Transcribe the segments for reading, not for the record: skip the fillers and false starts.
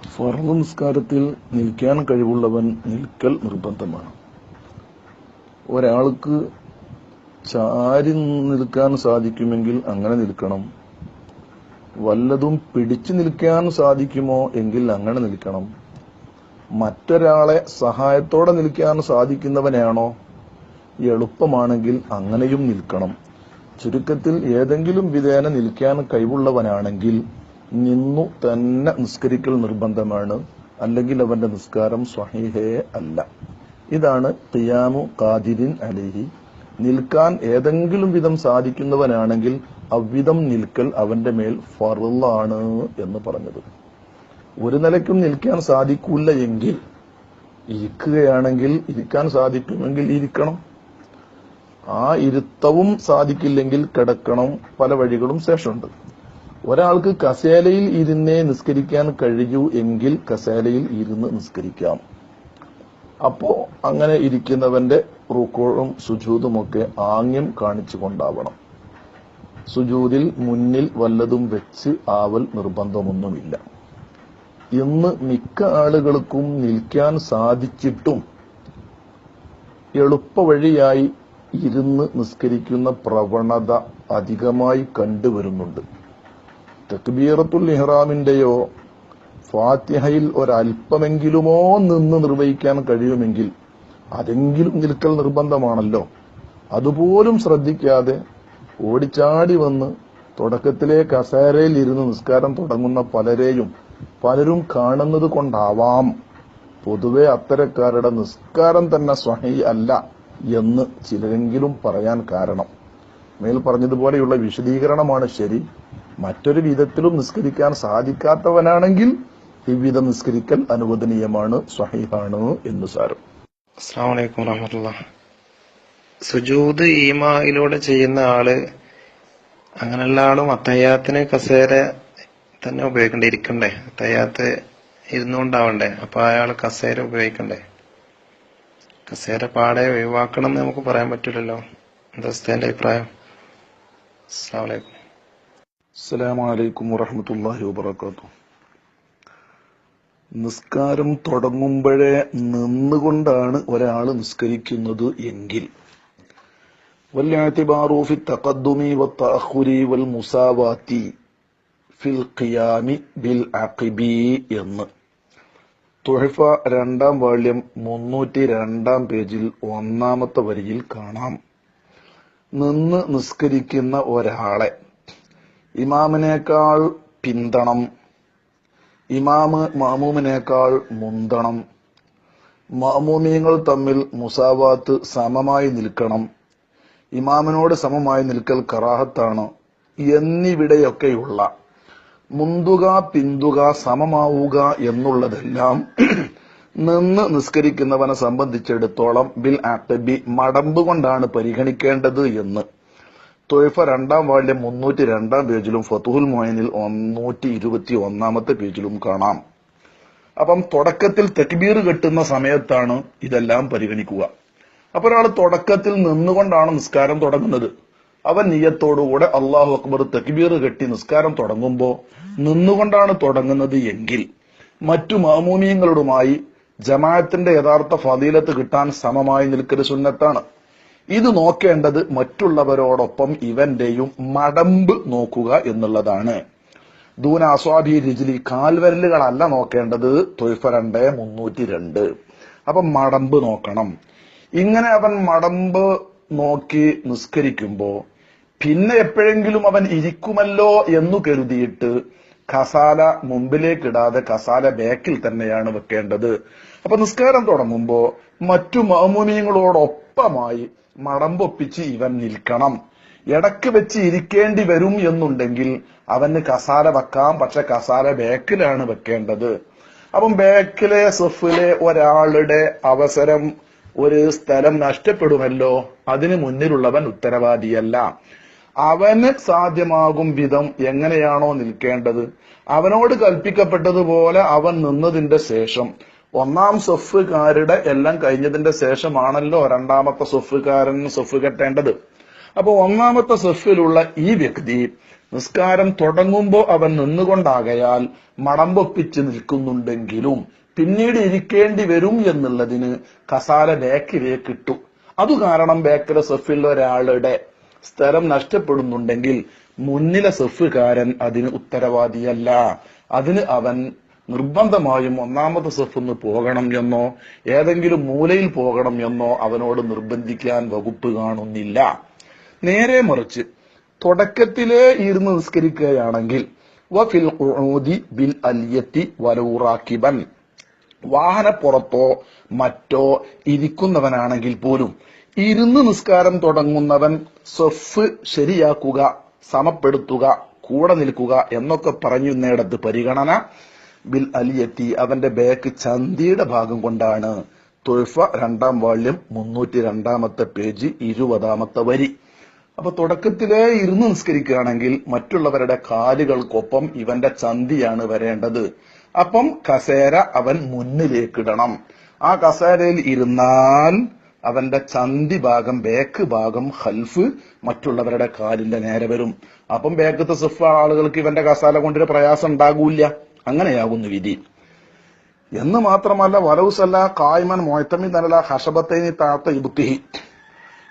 ഫർള് നിസ്കാരത്തിൽ നിൽക്കാൻ കഴിവുള്ളവൻ നിൽക്കൽ നിർബന്ധമാണ്. ഒരാൾക്ക് ചാരി നിൽക്കാൻ സാധിക്കുമെങ്കിൽ അങ്ങനെ നിൽക്കണം. വല്ലതും പിടിച്ചു നിൽക്കാൻ സാധിക്കുമോ എങ്കിൽ അങ്ങനെ നിൽക്കണം. മറ്റൊരാളെ സഹായത്തോടെ നിൽക്കാൻ സാധിക്കുന്നവനാണോ എളുപ്പമാണെങ്കിൽ അങ്ങനെയും നിൽക്കണം. ചുരുക്കത്തിൽ ഏതെങ്കിലും വിധേന നിൽക്കാൻ കഴിവുള്ളവനാണെങ്കിൽ നിന്നു തന്നെ നിസ്കരിക്കൽ നിർബന്ധമാണ്. അല്ലെങ്കിൽ അവന്റെ നിസ്കാരം സ്വഹീഹേ അല്ല. ഇതാണ് ഖിയാമു ഖാദിരിൻ അലൈഹി. നിൽക്കാൻ ഏതെങ്കിലും വിധം സാധിക്കുന്നവനാണെങ്കിൽ അவ்விധം നിൽക്കൽ അവന്റെ മേൽ ഫർളാണ് എന്ന് പറഞ്ഞത്. ഒരു നിലയ്ക്കും നിൽക്കാൻ സാധിക്കൂല എങ്കിൽ ഇരിക്കുകയാണെങ്കിൽ ഇരിക്കാൻ സാധിക്കുമെങ്കിൽ ഇരിക്കണം. ആ ഇരുത്തവും സാധിക്കില്ലെങ്കിൽ കിടക്കണം. പല വഴികളും ശേഷമുണ്ട്. ഒരാൾക്ക് കസേലയിൽ ഇരുന്നേ നിസ്കരിക്കാൻ കഴിയൂ എങ്കിൽ കസേലയിൽ ഇരുന്ന് നിസ്കരിക്കാം. അപ്പോ അങ്ങനെ ഇരിക്കുന്നവന്റെ റുക്കൂഉം സുജൂദുമൊക്കെ ആംഗ്യം കാണിച്ചുകൊണ്ടാവണം. സുജൂദിൽ മുന്നിൽ വല്ലതും വെച്ച് ആവൽ നിർബന്ധമൊന്നുമില്ല. ഇന്ന് മിക്ക ആളുകൾക്കും നിൽക്കാൻ സാധിച്ചിട്ടും എളുപ്പവഴിയായി ഇരുന്ന് നിസ്കരിക്കുന്ന പ്രവണത അധികമായി കണ്ടുവരുന്നുണ്ട്. തക്ബീറത്തുൽ ഇഹ്റാമിന്റെയോ ഫാത്തിഹയിൽ ഒരല്പമെങ്കിലുമോ നിന്ന് നിർവഹിക്കാൻ കഴിയുമെങ്കിൽ അതെങ്കിലും നിൽക്കൽ നിർബന്ധമാണല്ലോ. അതുപോലും ശ്രദ്ധിക്കാതെ ഓടിച്ചാടി വന്ന് തുടക്കത്തിലെ കസേരയിൽ ഇരുന്ന് നിസ്കാരം തുടങ്ങുന്ന പലരും കാണുന്നത് കൊണ്ടാവാം പൊതുവെ അത്തരക്കാരുടെ നിസ്കാരം തന്നെ സ്വഹീഹ് അല്ല എന്ന് ചിലരെങ്കിലും പറയാൻ കാരണം. മേൽ പറഞ്ഞതുപോലെയുള്ള വിശദീകരണമാണ് ശരി. മറ്റൊരു വിധത്തിലും നിസ്കരിക്കാൻ സാധിക്കാത്തവനാണെങ്കിൽ ഇவ்விധം നിസ്കരിക്കൽ അനുവദനീയമാണ്, സ്വഹീഹാണ് എന്ന് സാരം. അസ്സലാമു അലൈക്കും വറഹ്മത്തുള്ളാഹി. സുജൂദ് ഈമായിലൂടെ ചെയ്യുന്ന ആള് അങ്ങനെയുള്ള ആളും അത്തയ്യാത്തിന് കസേര തന്നെ ഉപയോഗിക്കണ്ടേ? ഇരിക്കണ്ടേ? അത്തയ്യാത്ത് ഇരുന്നുകൊണ്ടാവണ്ടേ? അപ്പൊ അയാൾ കസേര ഉപയോഗിക്കണ്ടേ? കസേര പാടെ ഒഴിവാക്കണം എന്ന് നമുക്ക് പറയാൻ പറ്റില്ലല്ലോ. എന്താ ഉസ്താദിന്റെ അഭിപ്രായം? അസ്സലാമു അലൈക്കും. അസ്സലാമു അലൈക്കും വറഹ്മത്തുള്ളാഹി വബറകാതുഹു. നിസ്കാരം തുടങ്ങുമ്പോഴേ നിന്നുകൊണ്ടാണ് ഒരാൾ നിസ്കരിക്കുന്നത് എങ്കിൽ വൽഇഅ്തിബാറു ഫി തഖദ്ദുമി വത്തഅഖുരി വൽ മുസാവാതി ഫിൽ ഖിയാമി ബിൽ അഖിബി എന്ന് തുഹഫ 2-ാം വാള്യം 302-ാം പേജിൽ 1-ാമത്തെ വരിയിൽ കാണാം. നിന്ന് നിസ്കരിക്കുന്ന ഒരാളെ ഇമാമിനേക്കാൾ പിന്തണം, ഇമാമ് മാമൂമിനേക്കാൾ മുന്തണം, മാമൂമീങ്ങൾ തമ്മിൽ മുസാവാത്ത് സമമായി നിൽക്കണം, ഇമാമിനോട് സമമായി നിൽക്കൽ കറാഹത്താണ് എന്നിവിടെയൊക്കെയുള്ള മുന്തുക പിന്തുക സമമാവുക എന്നുള്ളതെല്ലാം നിന്ന് നിസ്കരിക്കുന്നവനെ സംബന്ധിച്ചിടത്തോളം ബിൽ അഖബി മടമ്പ് കൊണ്ടാണ് പരിഗണിക്കേണ്ടത് എന്ന് തുഹഫ 2-ാം വാള്യം 302-ാം പേജിലും ഫതുഹുൽ മുഈനിൽ 121-ാമത്തെ പേജിലും കാണാം. അപ്പം തുടക്കത്തിൽ തക്ബീർ കെട്ടുന്ന സമയത്താണ് ഇതെല്ലാം പരിഗണിക്കുക. അപ്പൊ ഒരാൾ തുടക്കത്തിൽ നിന്നുകൊണ്ടാണ് നിസ്കാരം തുടങ്ങുന്നത്. അവൻ നിയ്യത്തോടുകൂടെ അല്ലാഹു അക്ബർ തക്ബീർ കെട്ടി നിസ്കാരം തുടങ്ങുമ്പോ നിന്നുകൊണ്ടാണ് തുടങ്ങുന്നത് എങ്കിൽ മറ്റു മാമൂമീങ്ങളുമായി ജമാഅത്തിന്റെ യഥാർത്ഥ ഫളീലത്ത് കിട്ടാൻ സമമായി നിൽക്കൽ സുന്നത്താണ്. ഇത് നോക്കേണ്ടത് മറ്റുള്ളവരോടൊപ്പം ഇവന്റെയും മടമ്പ് നോക്കുക എന്നുള്ളതാണ്. ദൂന അസ്വാബി രിജ്ലി, കാൽവരലുകളല്ല നോക്കേണ്ടത്. തുഹഫ 2-302. അപ്പം മടമ്പ് നോക്കണം. ഇങ്ങനെ അവൻ മടമ്പ് നോക്കി നിസ്കരിക്കുമ്പോ പിന്നെ എപ്പോഴെങ്കിലും അവൻ ഇരിക്കുമല്ലോ എന്നു കരുതിയിട്ട് കസാല മുമ്പിലേക്കിടാതെ കസാല ബാക്കിൽ തന്നെയാണ് വെക്കേണ്ടത്. അപ്പൊ നിസ്കാരം തുടങ്ങുമ്പോ മറ്റു മഅ്മൂമീങ്ങളോടൊപ്പമായി മടമ്പൊപ്പിച്ച് ഇവൻ നിൽക്കണം. ഇടക്ക് വെച്ച് ഇരിക്കേണ്ടി വരും എന്നുണ്ടെങ്കിൽ അവന് കസാല വെക്കാം, പക്ഷെ കസാല ബാക്കിലാണ് വെക്കേണ്ടത്. അപ്പം ബാക്കിലെ സഫിലെ ഒരാളുടെ അവസരം, ഒരു സ്ഥലം നഷ്ടപ്പെടുമല്ലോ, അതിന് മുന്നിലുള്ളവൻ ഉത്തരവാദിയല്ല. അവന് സാധ്യമാകും വിധം എങ്ങനെയാണോ നിൽക്കേണ്ടത് അവനോട് കൽപ്പിക്കപ്പെട്ടതുപോലെ അവൻ നിന്നതിന്റെ ശേഷം, 1-ാം സഫുകാരുടെ എല്ലാം കഴിഞ്ഞതിന്റെ ശേഷമാണല്ലോ 2-ാമത്തെ സഫുകാരൻ സഫ് കെട്ടേണ്ടത്. അപ്പൊ 1-ാമത്തെ സഫിലുള്ള ഈ വ്യക്തി നിസ്കാരം തുടങ്ങുമ്പോൾ അവൻ നിന്നുകൊണ്ടാകയാൽ മടമ്പൊപ്പിച്ച് നിൽക്കുന്നുണ്ടെങ്കിലും പിന്നീട് ഇരിക്കേണ്ടി വരും എന്നുള്ളതിന് കസാല ബാക്കിലേക്ക് ഇട്ടു. അതു കാരണം ബാക്കിലെ സഫിലുള്ള ഒരാളുടെ സ്ഥലം നഷ്ടപ്പെടുന്നുണ്ടെങ്കിൽ മുന്നിലെ സഫുകാരൻ അതിന് ഉത്തരവാദിയല്ല. അതിന് അവൻ നിർബന്ധമായും ഒന്നാമത്തെ സഫിന്ന് പോകണം എന്നോ ഏതെങ്കിലും മൂലയിൽ പോകണം എന്നോ അവനോട് നിർബന്ധിക്കാൻ വകുപ്പ് കാണുന്നില്ല. നേരെ മറിച്ച് തുടക്കത്തിലേ ഇരുന്ന് നിസ്കരിക്കുകയാണെങ്കിൽ വഫിൽ ഖുഊദി ബിൽ അലിയത്തി വലൗ റാകിബൻ, വാഹനപ്പുറത്തോ മറ്റോ ഇരിക്കുന്നവനാണെങ്കിൽ പോലും ഇരുന്ന് നിസ്കാരം തുടങ്ങുന്നവൻ സഫ് ശരിയാക്കുക, സമപ്പെടുത്തുക, കൂടെ നിൽക്കുക എന്നൊക്കെ പറയുന്നിടത്ത് പരിഗണന ബിൽ അലിയത്തി അവന്റെ ബാക്ക് ചന്തിയുടെ ഭാഗം കൊണ്ടാണ്. തുഹ്ഫ 2ാം വാള്യം 302 പേജ് 20 വരി. അപ്പൊ തുടക്കത്തിലേ ഇരുന്ന് നിസ്കരിക്കുകയാണെങ്കിൽ മറ്റുള്ളവരുടെ കാലുകൾക്കൊപ്പം ഇവന്റെ ചന്തിയാണ് വരേണ്ടത്. അപ്പം കസേര അവൻ മുന്നിലേക്കിടണം. ആ കസേരയിൽ ഇരുന്നാൽ അവന്റെ ചന്തി ഭാഗം, ബാക്ക് ഭാഗം ഖൽഫ് മറ്റുള്ളവരുടെ കാലിന്റെ നേരെ വരും. അപ്പം ബാക്കത്തെ സഫ് ആളുകൾക്ക് ഇവന്റെ കസാല കൊണ്ടൊരു പ്രയാസം ഉണ്ടാകൂല. അങ്ങനെയാകുന്നു വിധി. എന്ന് മാത്രമല്ല വലൗസല്ല കായ്മൻ മുഅ്തമിദൻ ഹഷബത്തൈനി താത്ത ഇബ്തിഹി,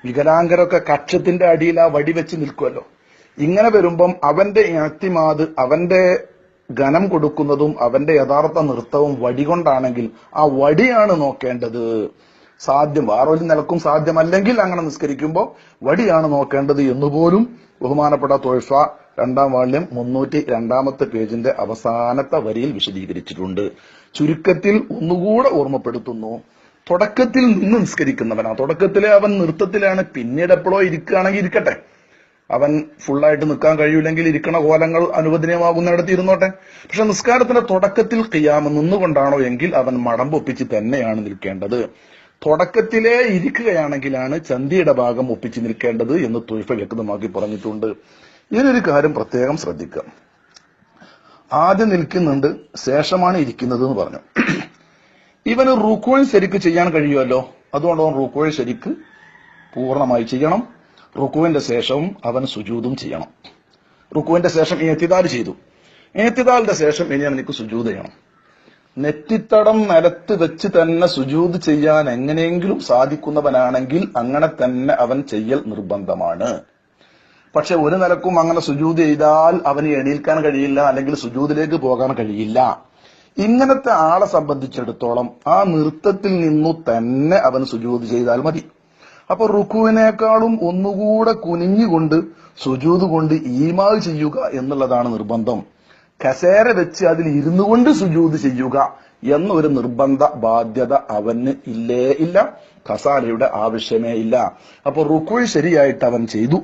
വികലാംഗരൊക്കെ കക്ഷത്തിന്റെ അടിയിൽ ആ വടി വെച്ച് നിൽക്കുമല്ലോ. ഇങ്ങനെ വരുമ്പം അവന്റെ ഇഅ്തിമാദ്, അവന്റെ ഘനം കൊടുക്കുന്നതും അവന്റെ യഥാർത്ഥ നൃത്തവും വടി കൊണ്ടാണെങ്കിൽ ആ വടിയാണ് നോക്കേണ്ടത്. സാധ്യം വേറൊരു നിലക്കും സാധ്യമല്ലെങ്കിൽ അങ്ങനെ നിസ്കരിക്കുമ്പോൾ വടിയാണ് നോക്കേണ്ടത് എന്നുപോലും ബഹുമാനപ്പെട്ട തുഹ്ഫ 2ാം വാള്യം 302 പേജിന്റെ അവസാനത്തെ വരിയിൽ വിശദീകരിച്ചിട്ടുണ്ട്. ചുരുക്കത്തിൽ ഒന്നുകൂടെ ഓർമ്മപ്പെടുത്തുന്നു, തുടക്കത്തിൽ നിന്ന് നിസ്കരിക്കുന്നവനാ. തുടക്കത്തിലെ അവൻ നൃത്തത്തിലാണ്. പിന്നീട് എപ്പോഴോ ഇരിക്കുകയാണെങ്കിൽ ഇരിക്കട്ടെ. അവൻ ഫുള്ളായിട്ട് നിൽക്കാൻ കഴിയില്ലെങ്കിൽ ഇരിക്കണ കോലങ്ങൾ അനുവദനീയമാകുന്നിടത്ത് ഇരുന്നോട്ടെ. പക്ഷെ നിസ്കാരത്തിന്റെ തുടക്കത്തിൽ ഖിയാമ് നിന്നുകൊണ്ടാണോ എങ്കിൽ അവൻ മടമ്പൊപ്പിച്ച് തന്നെയാണ് നിൽക്കേണ്ടത്. തുടക്കത്തിലേ ഇരിക്കുകയാണെങ്കിലാണ് ചന്തിയുടെ ഭാഗം ഒപ്പിച്ച് നിൽക്കേണ്ടത് എന്ന് തുഹ്ഫ വ്യക്തമാക്കി പറഞ്ഞിട്ടുണ്ട്. ഇതിനൊരു കാര്യം പ്രത്യേകം ശ്രദ്ധിക്കാം. ആദ്യം നിൽക്കുന്നുണ്ട്, ശേഷമാണ് ഇരിക്കുന്നത് എന്ന് പറഞ്ഞു. ഇവന് റുക്കൂഅ് ശരിക്ക് ചെയ്യാൻ കഴിയുമല്ലോ. അതുകൊണ്ട് അവൻ റുക്കൂഅ് ശരിക്ക് പൂർണ്ണമായി ചെയ്യണം. റുക്കൂഇന്റെ ശേഷവും അവൻ സുജൂദും ചെയ്യണം. റുക്കൂഇന്റെ ശേഷം ഇഅ്തിദാൽ ചെയ്തു. ഇഅ്തിദാലിന്റെ ശേഷം ഇനി അവനിക്ക് സുജൂദ് ചെയ്യണം. നെറ്റിത്തടം നിലത്ത് വെച്ച് തന്നെ സുജൂദ് ചെയ്യാൻ എങ്ങനെയെങ്കിലും സാധിക്കുന്നവനാണെങ്കിൽ അങ്ങനെ തന്നെ അവൻ ചെയ്യൽ നിർബന്ധമാണ്. പക്ഷെ ഒരു നിലക്കും അങ്ങനെ സുജൂദ് ചെയ്താൽ അവന് എണീൽക്കാൻ കഴിയില്ല, അല്ലെങ്കിൽ സുജൂദിലേക്ക് പോകാൻ കഴിയില്ല. ഇങ്ങനത്തെ ആളെ സംബന്ധിച്ചിടത്തോളം ആ നൃത്തത്തിൽ നിന്നു തന്നെ അവൻ സുജൂദ് ചെയ്താൽ മതി. അപ്പൊ റുക്കുവിനേക്കാളും ഒന്നുകൂടെ കുനിഞ്ഞുകൊണ്ട് സുജൂദ് കൊണ്ട് ഈമാ ചെയ്യുക എന്നുള്ളതാണ് നിർബന്ധം. കസേര വെച്ച് അതിൽ ഇരുന്നു കൊണ്ട് സുജൂദ് ചെയ്യുക എന്നൊരു നിർബന്ധ ബാധ്യത അവന് ഇല്ലേ ഇല്ല. കസാലയുടെ ആവശ്യമേ ഇല്ല. അപ്പൊ റുക്കുഅ് ശരിയായിട്ട് അവൻ ചെയ്തു,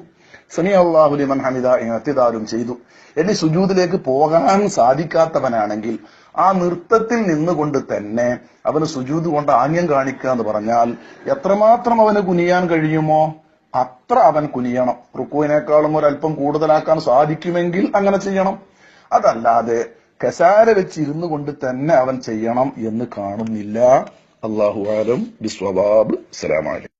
സമി അല്ലാഹു ലിമൻ ഹമിദ ഇഅ്തിദാലും ചെയ്തു. ഇനി സുജൂദിലേക്ക് പോകാൻ സാധിക്കാത്തവനാണെങ്കിൽ ആ നൃത്തത്തിൽ നിന്നുകൊണ്ട് തന്നെ അവന് സുജൂദ് കൊണ്ട് ആംഗ്യം കാണിക്കുക എന്ന് പറഞ്ഞാൽ എത്രമാത്രം അവന് കുനിയാൻ കഴിയുമോ അത്ര അവൻ കുനിയണം. റുക്കുവിനേക്കാളും ഒരല്പം കൂടുതലാക്കാൻ സാധിക്കുമെങ്കിൽ അങ്ങനെ ചെയ്യണം. അതല്ലാതെ കസാര വെച്ച് ഇരുന്നു കൊണ്ട് തന്നെ അവൻ ചെയ്യണം എന്ന് കാണുന്നില്ല. അല്ലാഹു ആലം ബിസ്വവാബ്. അസ്സലാമു അലൈക്കും.